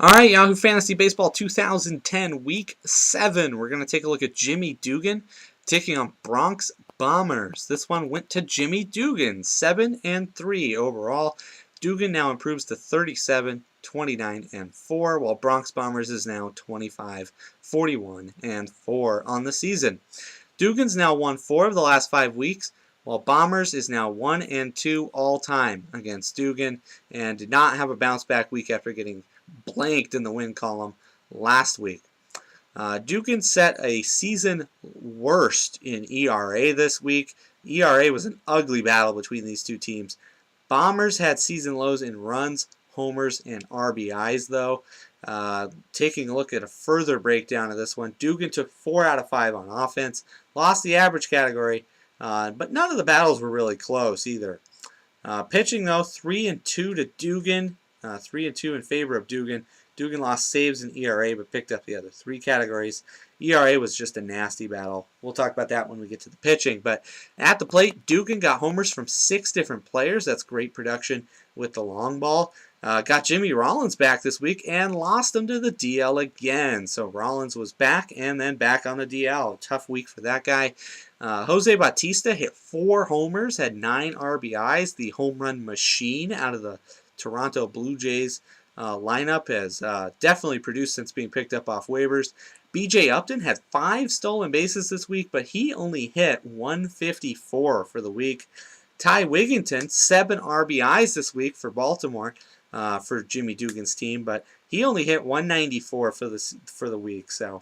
All right, Yahoo Fantasy Baseball 2010 Week 7. We're going to take a look at Jimmy Dugan taking on Bronx Bombers. This one went to Jimmy Dugan, 7-3 overall. Dugan now improves to 37, 29, and 4, while Bronx Bombers is now 25, 41, and 4 on the season. Dugan's now won 4 of the last 5 weeks, while Bombers is now 1-2 all time against Dugan and did not have a bounce back week after getting blanked in the win column last week. Dugan set a season worst in ERA this week. ERA was an ugly battle between these two teams. Bombers had season lows in runs, homers, and RBIs though. Taking a look at a further breakdown of this one, Dugan took 4 out of 5 on offense, lost the average category, but none of the battles were really close either. Pitching though, 3-2 to Dugan. 3-2 in favor of Dugan. Dugan lost saves and ERA, but picked up the other 3 categories. ERA was just a nasty battle. We'll talk about that when we get to the pitching. But at the plate, Dugan got homers from 6 different players. That's great production with the long ball. Got Jimmy Rollins back this week and lost him to the DL again. So Rollins was back and then back on the DL. Tough week for that guy. Jose Bautista hit 4 homers, had 9 RBIs. The home run machine out of the Toronto Blue Jays lineup has definitely produced since being picked up off waivers. B.J. Upton had 5 stolen bases this week, but he only hit 154 for the week. Ty Wigginton, 7 RBIs this week for Baltimore for Jimmy Dugan's team, but he only hit 194 for the week. So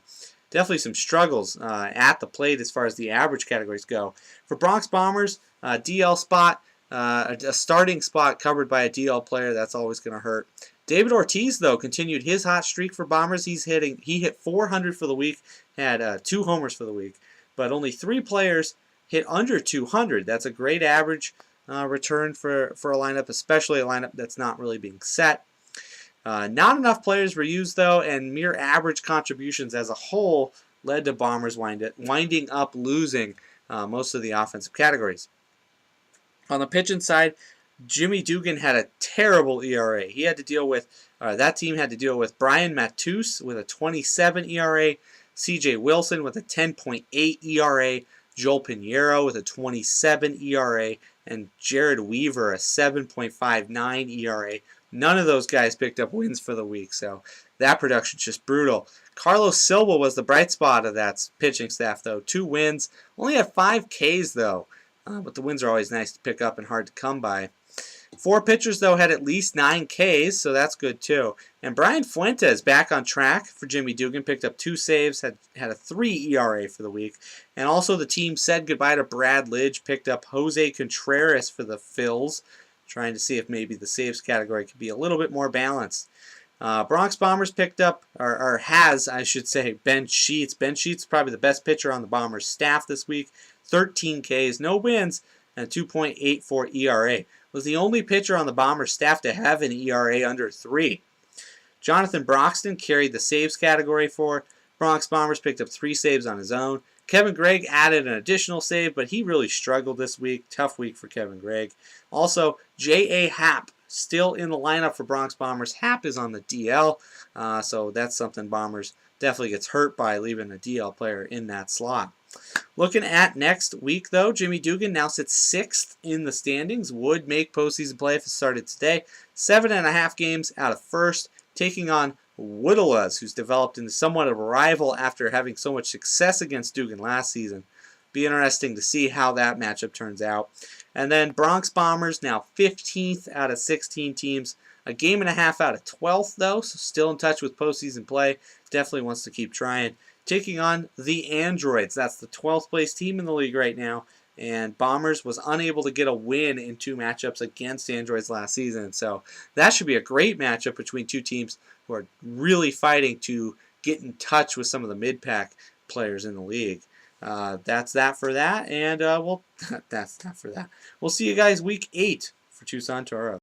definitely some struggles at the plate as far as the average categories go. For Bronx Bombers, DL spot. A starting spot covered by a DL player, that's always going to hurt. David Ortiz, though, continued his hot streak for Bombers. He hit 400 for the week, had 2 homers for the week, but only 3 players hit under 200. That's a great average return for a lineup, especially a lineup that's not really being set. Not enough players were used, though, and mere average contributions as a whole led to Bombers winding up losing most of the offensive categories. On the pitching side, Jimmy Dugan had a terrible ERA. He had to deal with that team had to deal with Brian Matus with a 27 ERA, C.J. Wilson with a 10.8 ERA, Joel Pinheiro with a 27 ERA, and Jared Weaver a 7.59 ERA. None of those guys picked up wins for the week, so that production's just brutal. Carlos Silva was the bright spot of that pitching staff, though. 2 wins, only had 5 Ks though. But the wins are always nice to pick up and hard to come by. 4 pitchers, though, had at least 9 Ks, so that's good, too. And Brian Fuentes back on track for Jimmy Dugan, picked up 2 saves, had a 3 ERA for the week. And also the team said goodbye to Brad Lidge, picked up Jose Contreras for the Phils, trying to see if maybe the saves category could be a little bit more balanced. Bronx Bombers picked up, or has, I should say, Ben Sheets. Ben Sheets is probably the best pitcher on the Bombers staff this week. 13 Ks, no wins, and a 2.84 ERA. Was the only pitcher on the Bombers staff to have an ERA under 3. Jonathan Broxton carried the saves category for Bronx Bombers, picked up 3 saves on his own. Kevin Gregg added an additional save, but he really struggled this week. Tough week for Kevin Gregg. Also, J.A. Happ still in the lineup for Bronx Bombers. Happ is on the DL, so that's something Bombers definitely gets hurt by, leaving a DL player in that slot. Looking at next week, though, Jimmy Dugan now sits 6th in the standings. Would make postseason play if it started today. 7.5 games out of first, taking on Woodallas, who's developed into somewhat of a rival after having so much success against Dugan last season. Be interesting to see how that matchup turns out. And then Bronx Bombers now 15th out of 16 teams. A game and a half out of 12th, though, so still in touch with postseason play. Definitely wants to keep trying. Taking on the Androids. That's the 12th place team in the league right now. And Bombers was unable to get a win in 2 matchups against Androids last season. So that should be a great matchup between 2 teams who are really fighting to get in touch with some of the mid-pack players in the league. That's that for that. And that's that for that. We'll see you guys week 8 for Tucson Toros.